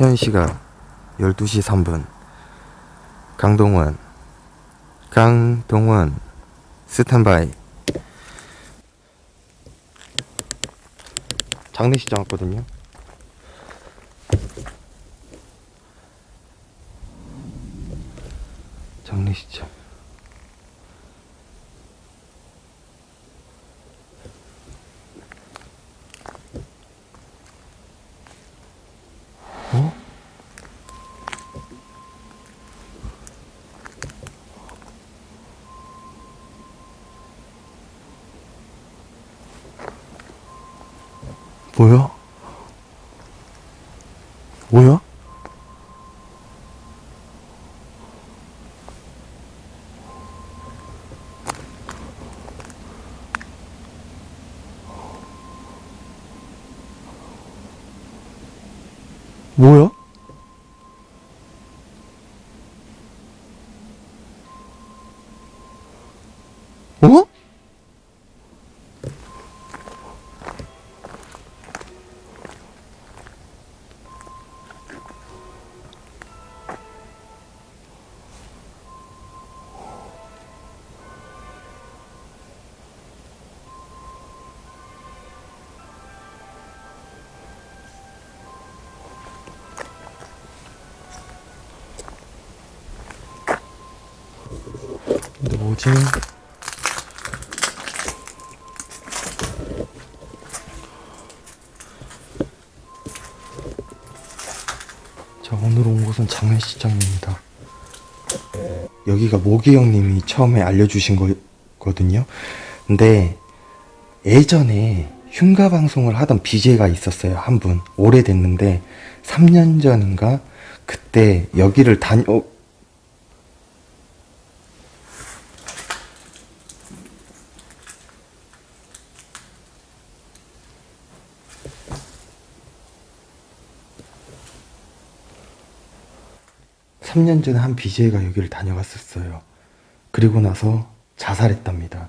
현 시각 12시 3분. 강동원 스탠바이. 장례식장 왔거든요. 장례식장. 어? 뭐야? 뭐야? 뭐야? 어? 근데 뭐지? 자, 오늘 온 곳은 장례식장입니다. 여기가 모기 형님이 처음에 알려주신 거거든요. 근데 예전에 흉가 방송을 하던 BJ가 있었어요. 한 분. 오래됐는데 3년 전인가 그때 여기를 3년 전에 한 BJ가 여기를 다녀갔었어요. 그리고 나서 자살했답니다.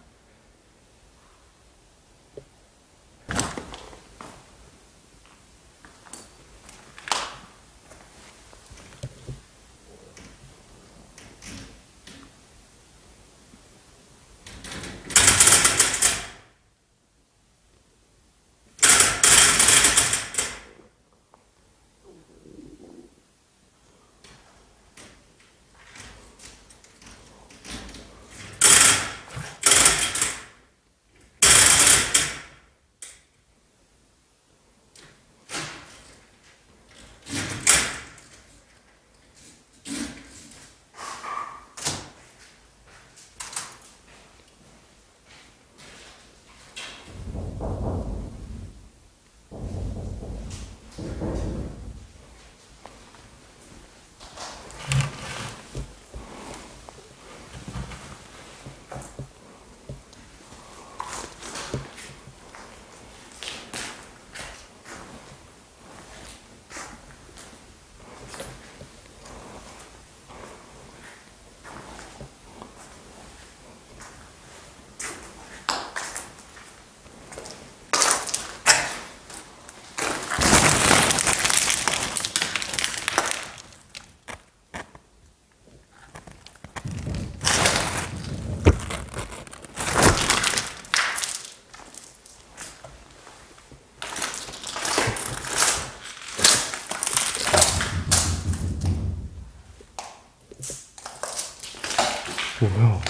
뭐야?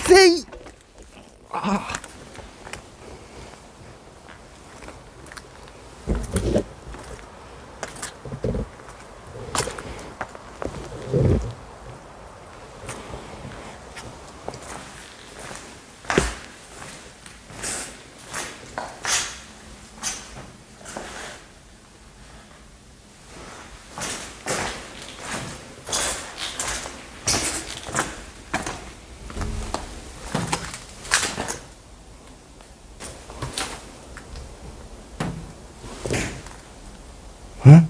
세이. 아. 응?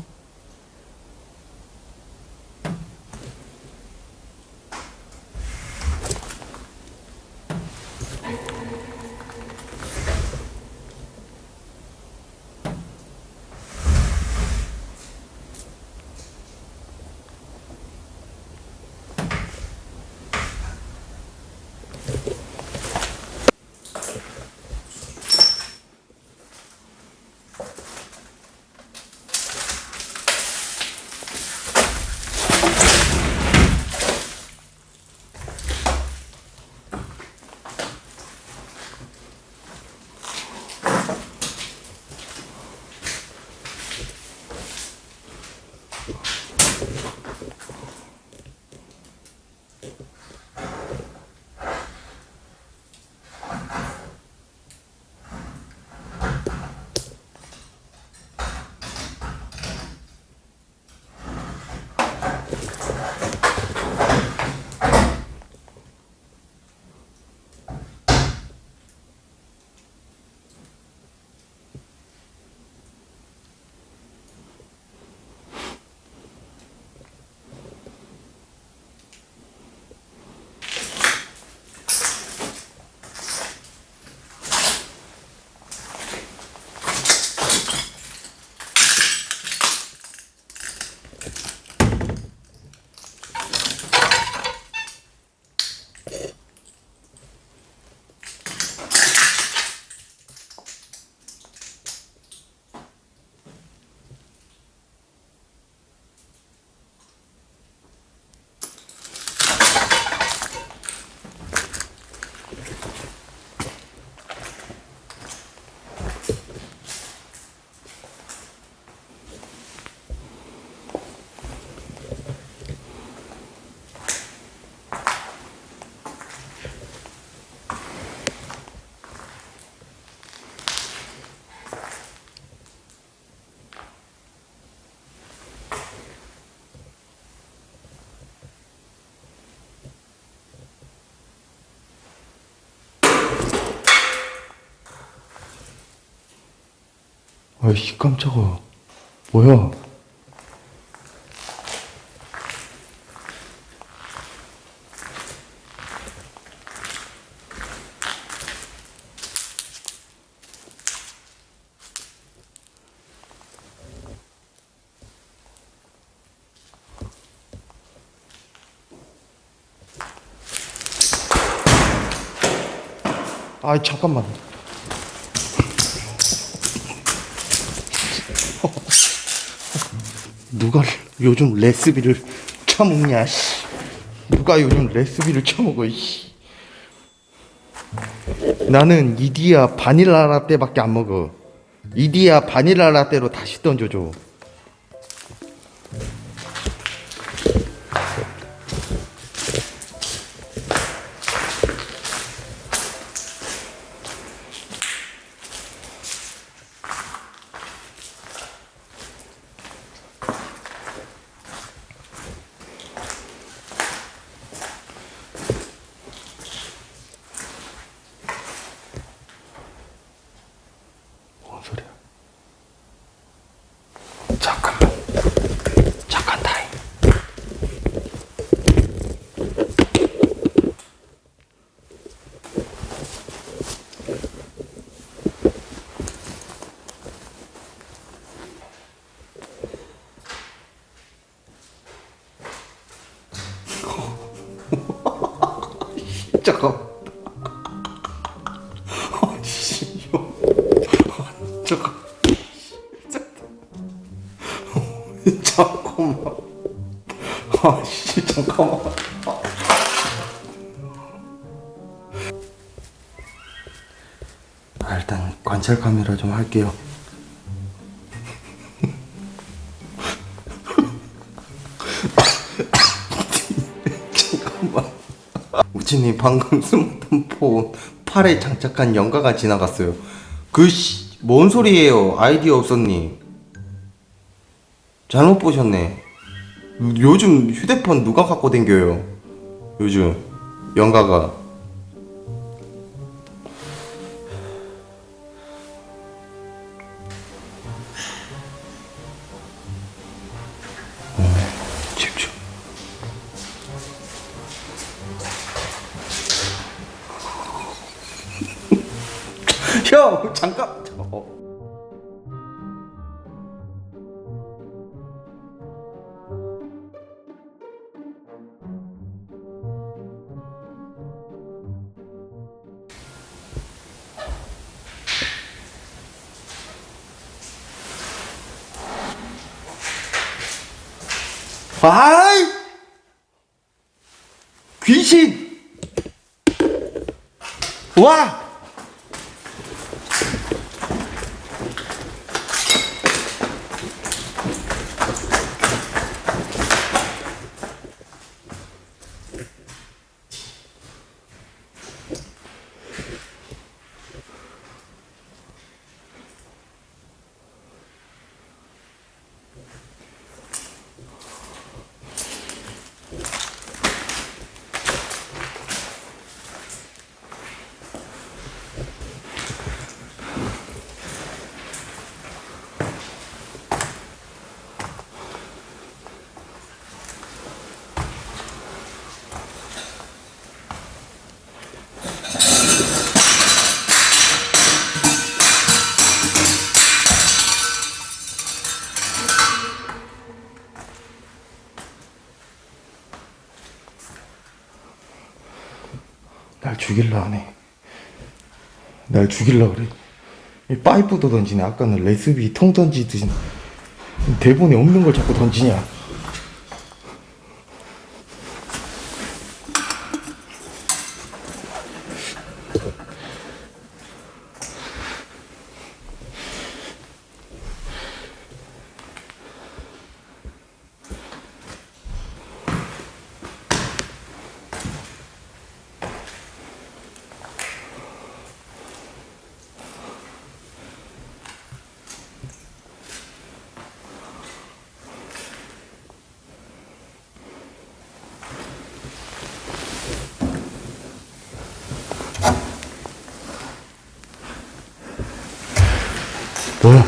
아이씨 깜짝아. 뭐야? 아이 잠깐만. 누가 요즘 레시피를 처먹냐 씨. 누가 요즘 레시피를 처먹어 씨. 나는 이디야 바닐라 라떼밖에 안 먹어. 이디야 바닐라 라떼로 다시 던져줘. 뭔 소리야? 잠깐만. 잠깐 타임. 잠깐. 아씨. 잠깐. 잠깐만. 아씨 잠깐만. 관찰 카메라 좀 할게요. 잠깐만. 우치님 방금 스마트폰 팔에 장착한 연가가 지나갔어요. 뭔 소리예요? 아이디어 없었니? 잘못 보셨네. 요즘 휴대폰 누가 갖고 댕겨요? 요즘 연가가. 집중. 형 잠깐. 아이 귀신 와. 날 죽일라 하네. 날 죽일라 그래. 이 파이프도 던지네. 아까는 레스비 통 던지듯이 대본에 없는 걸 자꾸 던지냐. 뭐야?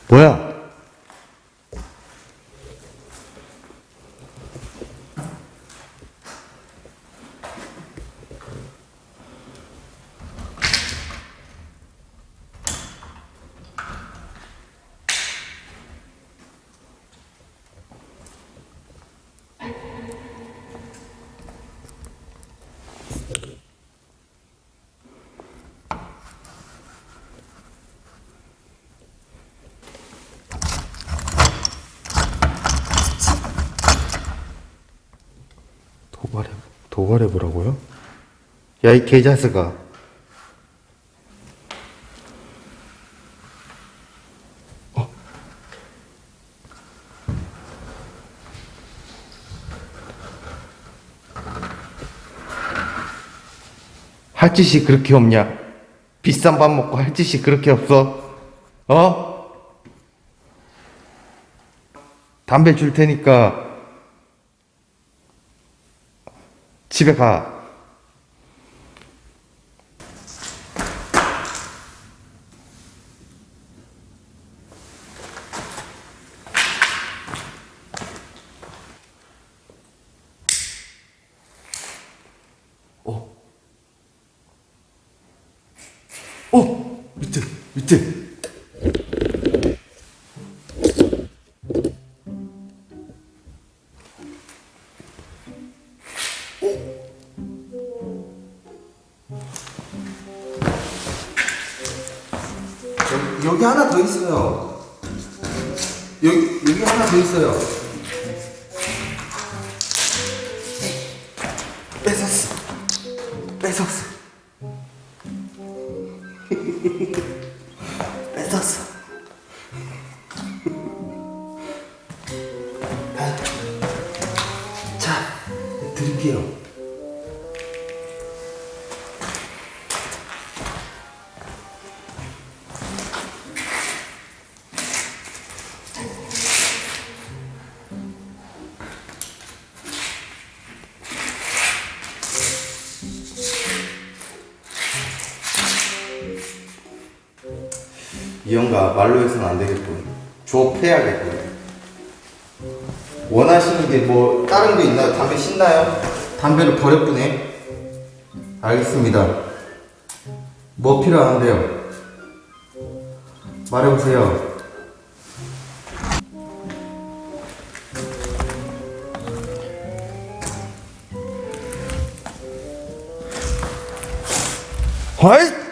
뭐야? 도발해보라고요? 야, 이 개자스가. 할 짓이 그렇게 없냐? 비싼 밥 먹고 할 짓이 그렇게 없어? 어? 담배 줄 테니까 집에 가. 밑에. 여기 하나 더 있어요. 여기 하나 더 있어요. 뺏었어. 드릴게요. 이 형과 말로 해서는 안 되겠군. 조업해야겠군. 원하시는 게 뭐 다른 게 있나요? 담배 신나요? 담배를 버렸구네. 알겠습니다. 뭐 필요한데요? 말해보세요. 어이!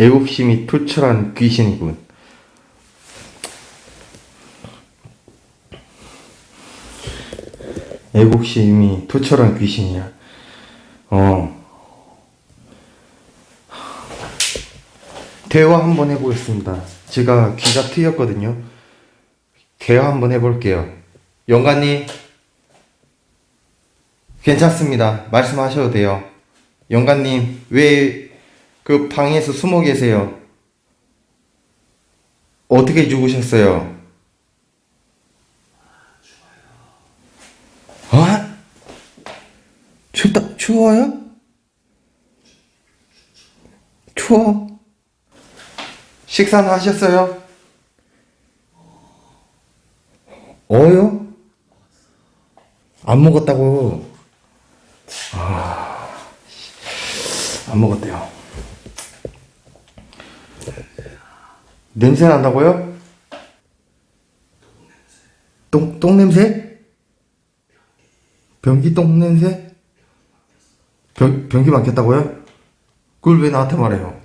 애국심이 투철한 귀신이군. 애국심이 투철한 귀신이야. 대화 한번 해보겠습니다. 제가 귀가 트였거든요. 대화 한번 해볼게요. 영관님, 괜찮습니다. 말씀하셔도 돼요. 영관님, 왜 그 방에서 숨어 계세요? 어떻게 죽으셨어요? 어? 추워요? 추워? 식사는 하셨어요? 어요? 안 먹었다고. 안 먹었대요. 냄새 난다고요? 똥 냄새? 변기 똥 냄새? 변기 맡겼다고요? 그걸 왜 나한테 말해요?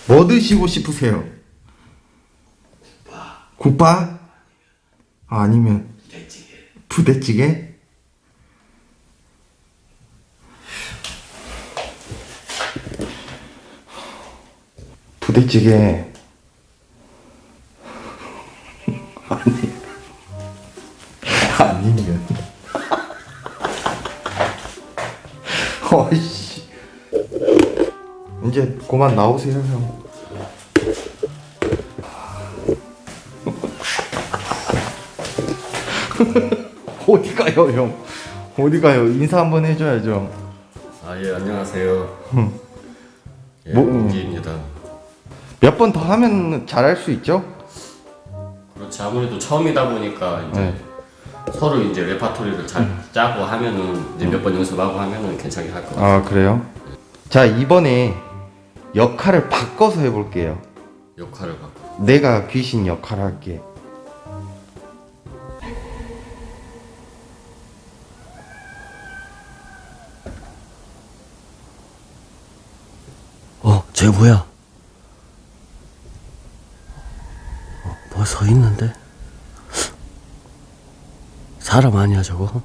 뭐 드시고 싶으세요? 국밥? 아니면 부대찌개? 부대찌개. 아니면 어이씨, 이제 그만 나오세요 형. 어디 가요 형? 어디 가요? 인사 한번 해줘야죠. 예, 안녕하세요. 예, 뭐, 문기입니다. 몇 번 더 하면 잘할 수 있죠? 그렇지, 아무래도 처음이다 보니까 이제 네. 서로 이제 레파토리를 잘 짜고 하면은 이제 몇 번 연습하고 하면은 괜찮게 할 것 같아요. 아 그래요? 자 이번에 역할을 바꿔서 해볼게요. 역할을 바꿔. 내가 귀신 역할 할게. 쟤 뭐야? 뭐 서 있는데? 사람 아니야 저거?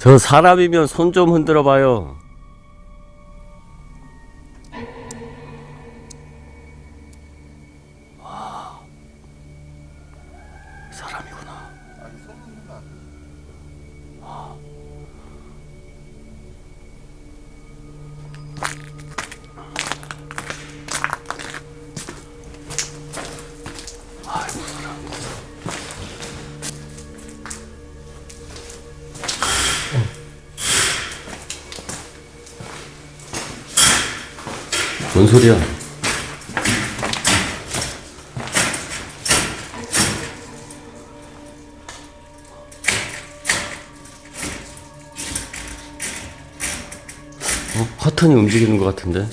저 사람이면 손 좀 흔들어 봐요. 사람이구나. 뭔 소리야? 커튼이 움직이는 것 같은데?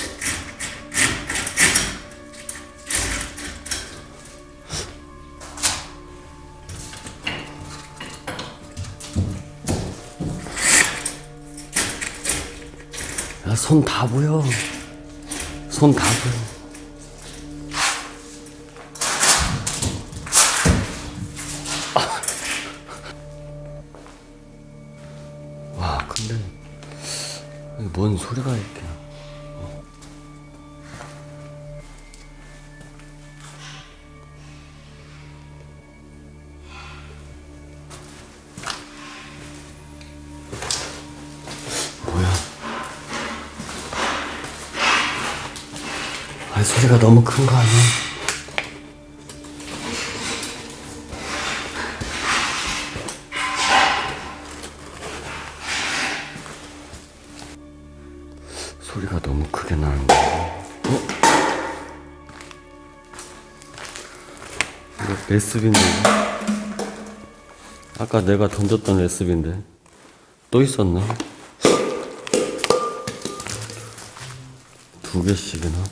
야, 손 다 보여. 손 다 보여. 와, 근데 뭔 소리가 이렇게. 뭐야? 아, 소리가 너무 큰 거 아니야? 소리가 너무 크게 나는 거야. 이거 레스비인데. 아까 내가 던졌던 레스비인데. 또 있었나? 두 개씩이나?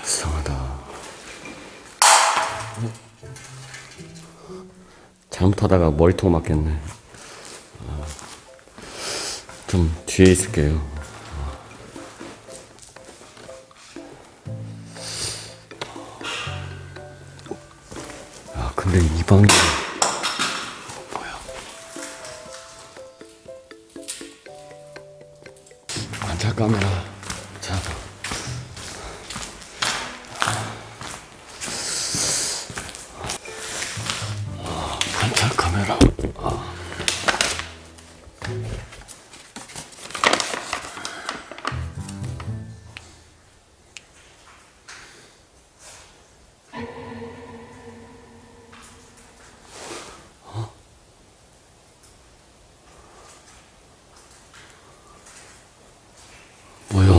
이상하다. 잘못하다가 머리통 맞겠네. 좀 뒤에 있을게요. 아, 근데 이 방이 뭐야? 관찰 카메라. 자, 관찰 카메라. 뭐야?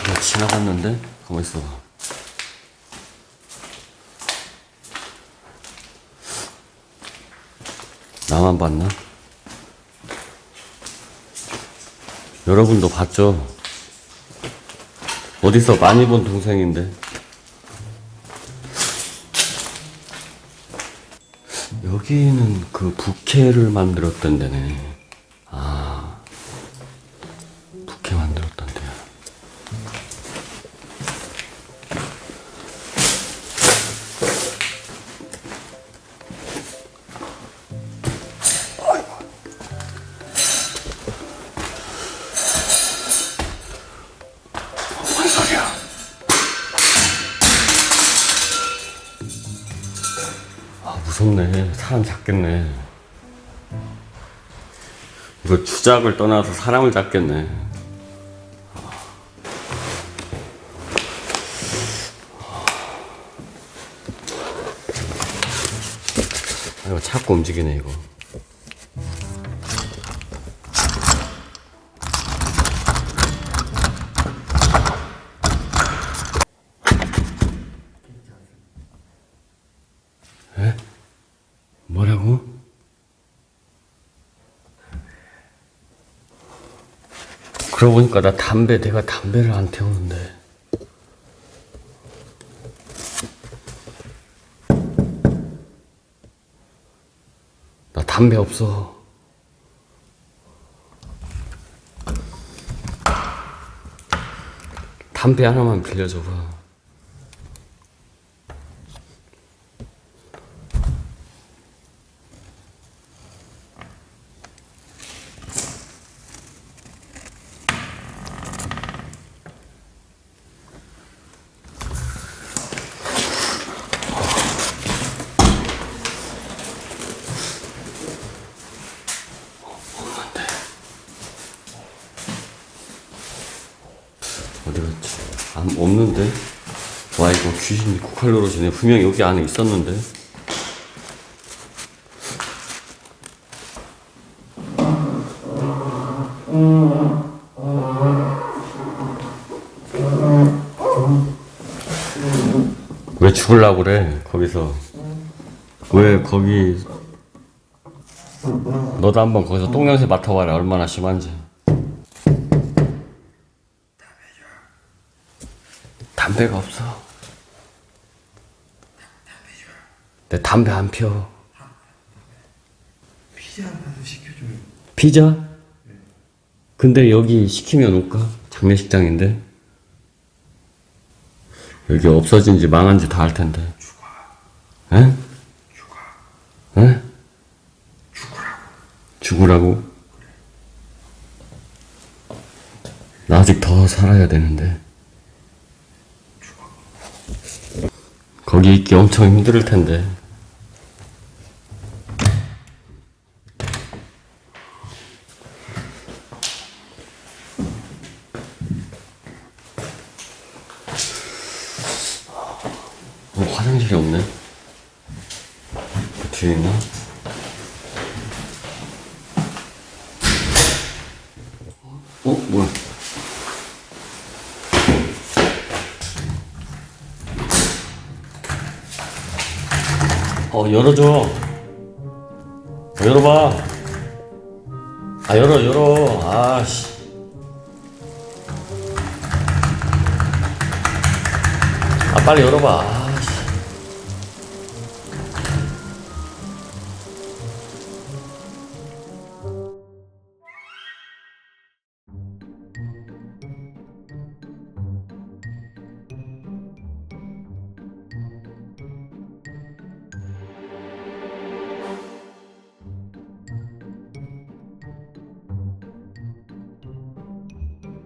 나 지나갔는데? 가만 있어봐. 나만 봤나? 여러분도 봤죠? 어디서 많이 본 동생인데. 여기는 그 부케를 만들었던 데네. 아, 부케 만들었던 데야. 뭔 소리야? 아, 무섭네. 사람 잡겠네. 이거 주작을 떠나서 사람을 잡겠네. 아, 이거 자꾸 움직이네, 이거. 에? 뭐라고? 그러고 보니까 내가 담배를 안 태우는데. 나 담배 없어. 담배 하나만 빌려줘봐. 어디 갔지? 없는데? 와, 이거 귀신이 코칼 노릇이네. 분명히 여기 안에 있었는데. 왜 죽으려고 그래, 거기서. 왜 거기, 너도 한번 거기서 똥냄새 맡아봐라, 얼마나 심한지. 담배가 없어. 내 담배 안 펴. 피자 하나 시켜줘요. 피자? 근데 여기 시키면 올까? 장례식장인데. 여기 없어진지 망한지 다 할 텐데. 에? 에? 죽으라고? 나 아직 더 살아야 되는데. 거기 있기 엄청 힘들 텐데. 화장실이 없네. 그 뒤에 있나? 뭐야? 열어줘. 열어봐. 열어. 아씨. 빨리 열어봐.